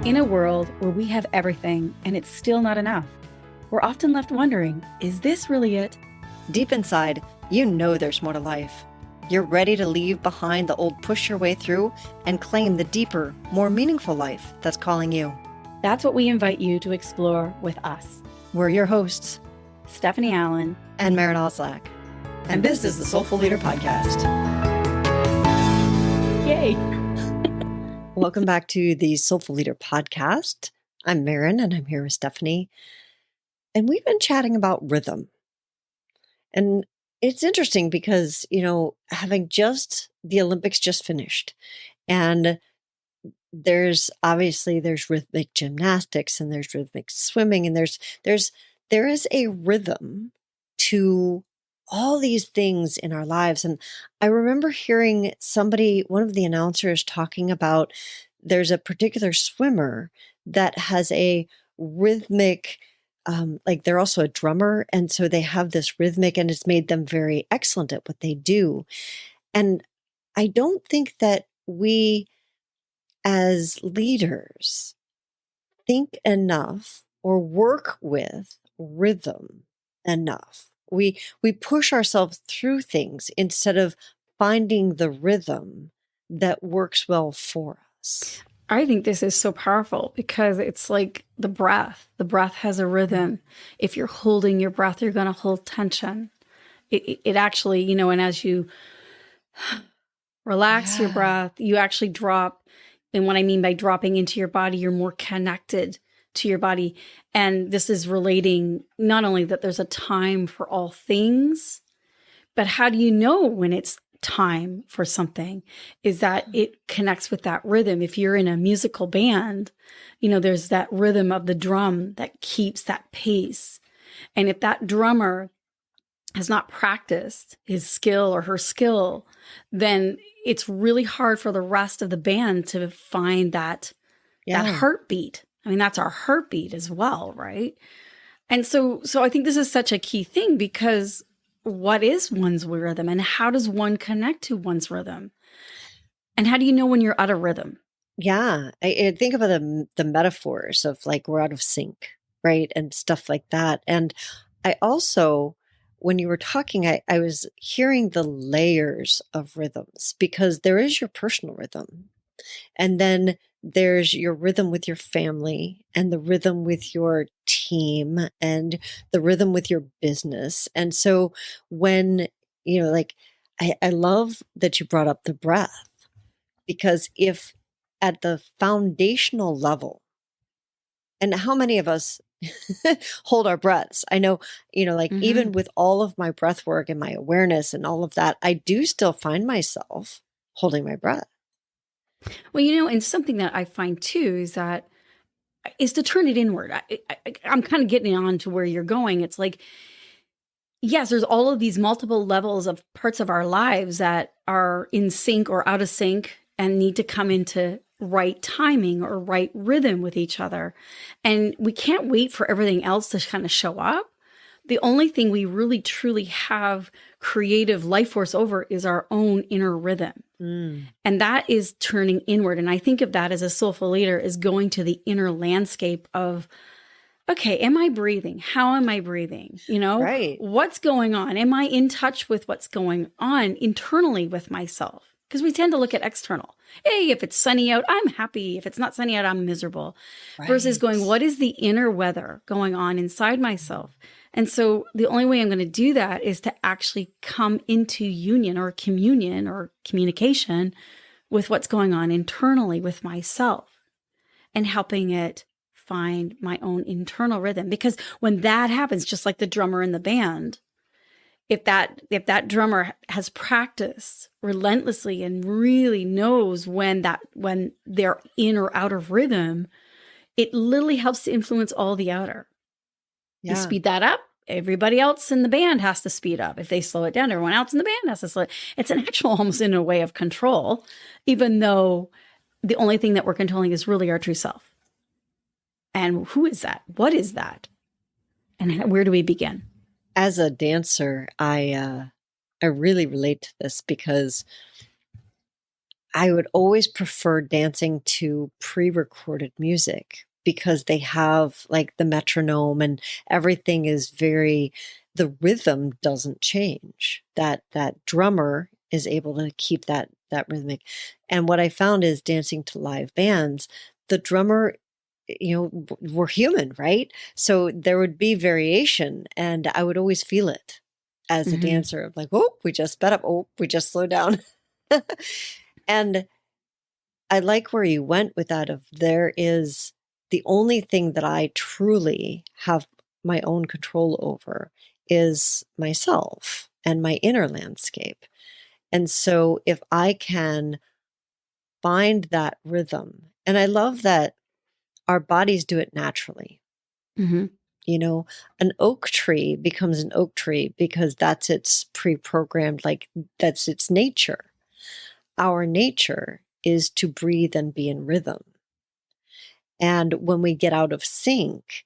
In a world where we have everything and it's still not enough, we're often left wondering, is this really it? Deep inside, you know there's more to life. You're ready to leave behind the old push your way through and claim the deeper, more meaningful life that's calling you. That's what we invite you to explore with us. We're your hosts, Stephanie Allen and Maren Oslak. And this is the Soulful Leader Podcast. Yay! Welcome back to the Soulful Leader Podcast. I'm Maren and I'm here with Stephanie. And we've been chatting about rhythm. And it's interesting because, having the Olympics just finished, and there's rhythmic gymnastics and there's rhythmic swimming, and there is a rhythm to all these things in our lives. And I remember hearing one of the announcers talking about there's a particular swimmer that has a rhythmic, they're also a drummer. And so they have this rhythmic, and it's made them very excellent at what they do. And I don't think that we as leaders think enough or work with rhythm enough. We push ourselves through things instead of finding the rhythm that works well for us. I think this is so powerful because it's like the breath. The breath has a rhythm. If you're holding your breath, you're going to hold tension. It actually, and as you relax your breath, you actually drop. And what I mean by dropping into your body, you're more connected to your body. And this is relating not only that there's a time for all things, but how do you know when it's time for something? Is that it connects with that rhythm. If you're in a musical band, there's that rhythm of the drum that keeps that pace. And if that drummer has not practiced his skill or her skill, then it's really hard for the rest of the band to find that heartbeat. I mean, that's our heartbeat as well, right? And so I think this is such a key thing, because what is one's rhythm and how does one connect to one's rhythm? And how do you know when you're out of rhythm? Yeah, I think about the metaphors of like we're out of sync, right? And stuff like that. And I also, when you were talking, I was hearing the layers of rhythms, because there is your personal rhythm. And then there's your rhythm with your family, and the rhythm with your team, and the rhythm with your business. And so when, I love that you brought up the breath, because if at the foundational level, and how many of us hold our breaths? I know, even with all of my breath work and my awareness and all of that, I do still find myself holding my breath. Well, and something that I find too is to turn it inward. I'm kind of getting on to where you're going. It's like, yes, there's all of these multiple levels of parts of our lives that are in sync or out of sync and need to come into right timing or right rhythm with each other. And we can't wait for everything else to kind of show up. The only thing we really truly have creative life force over is our own inner rhythm. And that is turning inward. And I think of that as a soulful leader is going to the inner landscape of, okay, am I breathing? How am I breathing? Right. What's going on? Am I in touch with what's going on internally with myself? Because we tend to look at external. Hey, if it's sunny out, I'm happy. If it's not sunny out, I'm miserable. Right. Versus going, what is the inner weather going on inside myself? And so the only way I'm going to do that is to actually come into union or communion or communication with what's going on internally with myself, and helping it find my own internal rhythm. Because when that happens, just like the drummer in the band, if that drummer has practiced relentlessly and really knows when they're in or out of rhythm, it literally helps to influence all the outer. Yeah. You speed that up, everybody else in the band has to speed up. If they slow it down, everyone else in the band has to slow it. It's an actual, almost in a way of control, even though the only thing that we're controlling is really our true self. And who is that? What is that? And where do we begin? As a dancer, I really relate to this, because I would always prefer dancing to pre-recorded music because they have like the metronome and everything is the rhythm doesn't change. That drummer is able to keep that rhythmic. And what I found is dancing to live bands, the drummer, we're human, right? So there would be variation and I would always feel it as a dancer of like, oh, we just sped up. Oh, we just slowed down. And I like where you went with that of there is the only thing that I truly have my own control over is myself and my inner landscape. And so if I can find that rhythm, and I love that our bodies do it naturally. An oak tree becomes an oak tree because that's its pre-programmed, like that's its nature. Our nature is to breathe and be in rhythm. And when we get out of sync,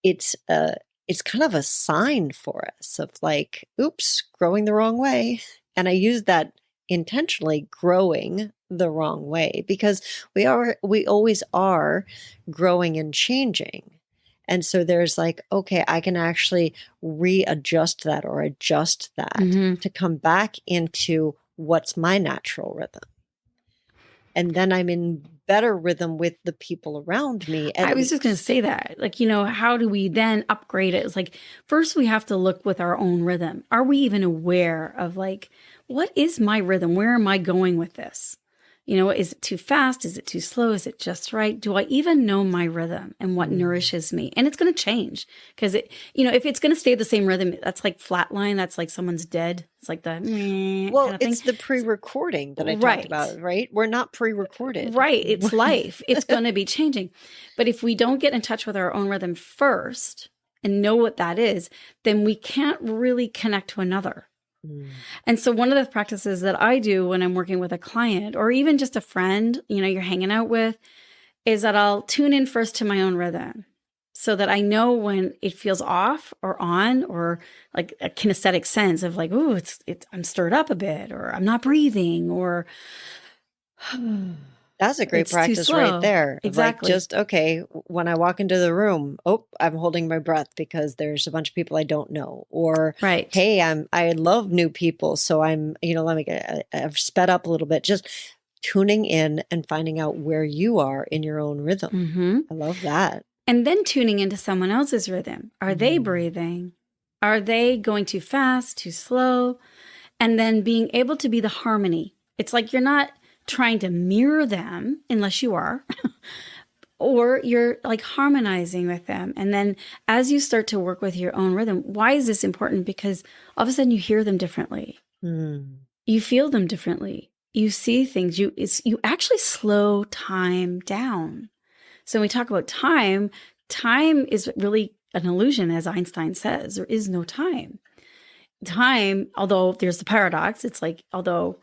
it's kind of a sign for us of like, oops, growing the wrong way. And I use that intentionally, growing the wrong way, because we always are growing and changing. And so there's like, okay, I can actually readjust that or adjust that to come back into what's my natural rhythm. And then I'm in better rhythm with the people around me. I was just going to say that, like, how do we then upgrade it? It's like, first we have to look with our own rhythm. Are we even aware of like, what is my rhythm? Where am I going with this? Is it too fast? Is it too slow? Is it just right? Do I even know my rhythm and what nourishes me? And it's going to change because if it's going to stay the same rhythm, that's like flatline. That's like someone's dead. It's like the well, kind of thing. It's the pre-recording that I talked about, right? We're not pre-recorded, right? It's life. It's going to be changing. But if we don't get in touch with our own rhythm first and know what that is, then we can't really connect to another. And so one of the practices that I do when I'm working with a client or even just a friend, you're hanging out with, is that I'll tune in first to my own rhythm so that I know when it feels off or on, or like a kinesthetic sense of like, oh, I'm stirred up a bit, or I'm not breathing, or that's a great practice right there. Exactly. Like just, okay, when I walk into the room, I'm holding my breath because there's a bunch of people I don't know. Or, right. Hey, I love new people. So I've sped up a little bit, just tuning in and finding out where you are in your own rhythm. I love that. And then tuning into someone else's rhythm. Are they breathing? Are they going too fast, too slow? And then being able to be the harmony. It's like you're not trying to mirror them unless you are, or you're like harmonizing with them. And then as you start to work with your own rhythm, why is this important? Because all of a sudden you hear them differently. You feel them differently. You see things. You actually slow time down. So when we talk about time is really an illusion, as Einstein says. There is no time. Time, although there's the paradox, it's like, although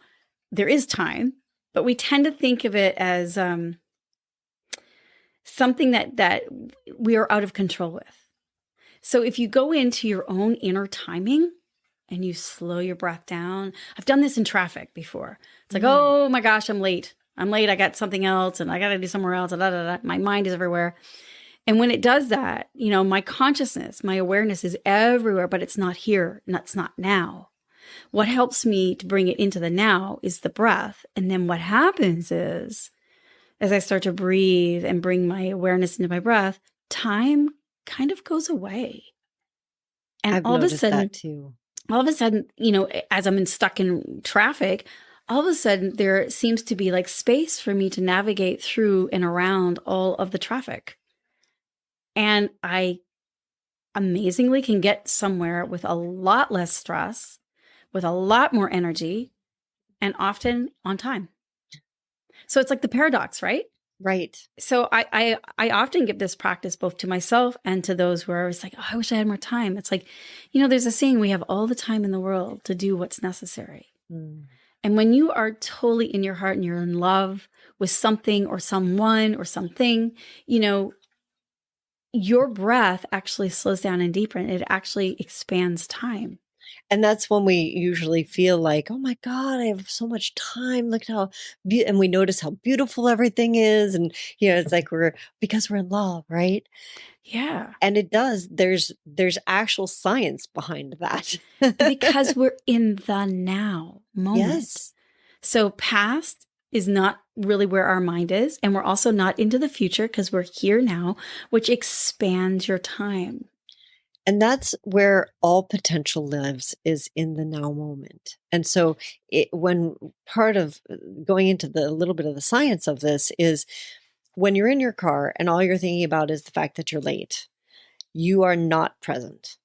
there is time, but we tend to think of it as something that we are out of control with. So if you go into your own inner timing and you slow your breath down, I've done this in traffic before. It's like, oh my gosh, I'm late. I got something else and I got to do somewhere else. My mind is everywhere. And when it does that, my consciousness, my awareness is everywhere, but it's not here. And that's not now. What helps me to bring it into the now is the breath. And then what happens is, as I start to breathe and bring my awareness into my breath, time kind of goes away. And I've all of a noticed sudden, that too. All of a sudden, as I'm stuck in traffic, all of a sudden there seems to be like space for me to navigate through and around all of the traffic. And I amazingly can get somewhere with a lot less stress, with a lot more energy, and often on time. So it's like the paradox, right? Right. So I often give this practice both to myself and to those who are always like, oh, I wish I had more time. It's like, there's a saying, we have all the time in the world to do what's necessary. And when you are totally in your heart and you're in love with something or someone or something, your breath actually slows down and deepens. It actually expands time. And that's when we usually feel like, oh my God, I have so much time. Look how, and we notice how beautiful everything is. And, it's like because we're in love, right? Yeah. And it does. There's actual science behind that. Because we're in the now moment. Yes. So past is not really where our mind is. And we're also not into the future because we're here now, which expands your time. And that's where all potential lives, is in the now moment. And so when part of going into the little bit of the science of this is when you're in your car and all you're thinking about is the fact that you're late, you are not present.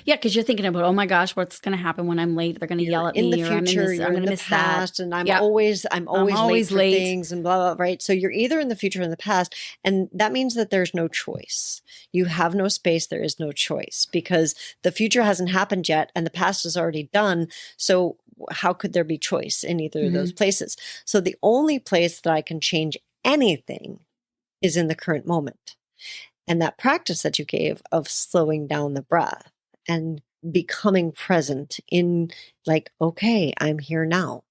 Yeah, because you're thinking about, oh my gosh, what's going to happen when I'm late? They're going to yell at in me, the or I'm in future, this, you're I'm in going to the miss past, that. and I'm Yeah. always late for late. things and blah, blah, right? So you're either in the future or in the past, and that means that there's no choice. You have no space. There is no choice because the future hasn't happened yet, and the past is already done. So how could there be choice in either of those places? So the only place that I can change anything is in the current moment. And that practice that you gave of slowing down the breath and becoming present in like, okay, I'm here now.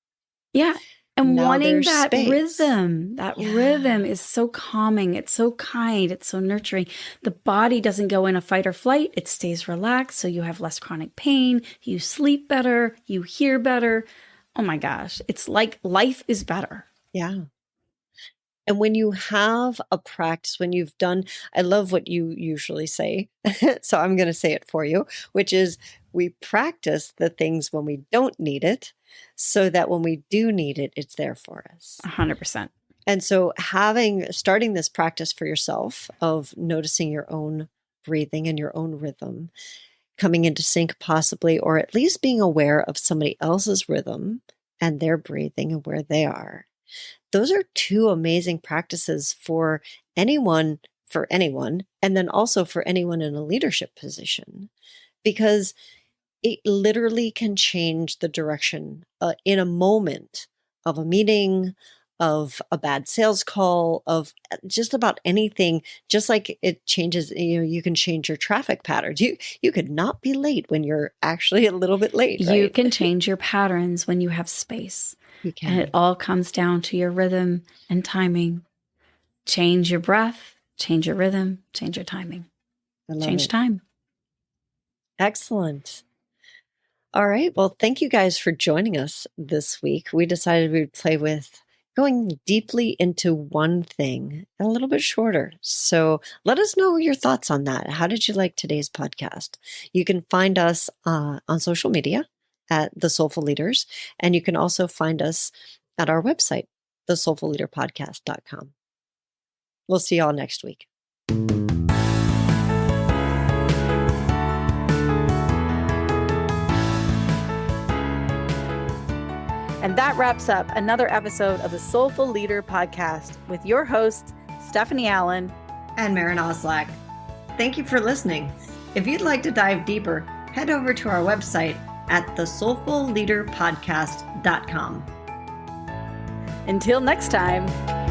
Yeah. And Now wanting there's that space. rhythm. That rhythm is so calming. It's so kind. It's so nurturing. The body doesn't go in a fight or flight. It stays relaxed. So you have less chronic pain. You sleep better. You hear better. Oh my gosh. It's like life is better. Yeah. And when you have a practice, when you've done, I love what you usually say. So I'm going to say it for you, which is we practice the things when we don't need it so that when we do need it, it's there for us. 100%. And so starting this practice for yourself of noticing your own breathing and your own rhythm, coming into sync possibly, or at least being aware of somebody else's rhythm and their breathing and where they are. Those are two amazing practices for anyone, and then also for anyone in a leadership position, because it literally can change the direction in a moment of a meeting, of a bad sales call, of just about anything. Just like it changes, you can change your traffic patterns. You could not be late when you're actually a little bit late, right? You can change your patterns when you have space. You can. And it all comes down to your rhythm and timing. Change your breath, change your rhythm, change your timing. Change time. Excellent. All right. Well, thank you guys for joining us this week. We decided we'd play with going deeply into one thing, a little bit shorter. So let us know your thoughts on that. How did you like today's podcast? You can find us on social media at The Soulful Leaders, and you can also find us at our website, thesoulfulleaderpodcast.com. We'll see you all next week. And that wraps up another episode of the Soulful Leader Podcast with your hosts, Stephanie Allen and Maren Oslack. Thank you for listening. If you'd like to dive deeper, head over to our website at thesoulfulleaderpodcast.com. Until next time.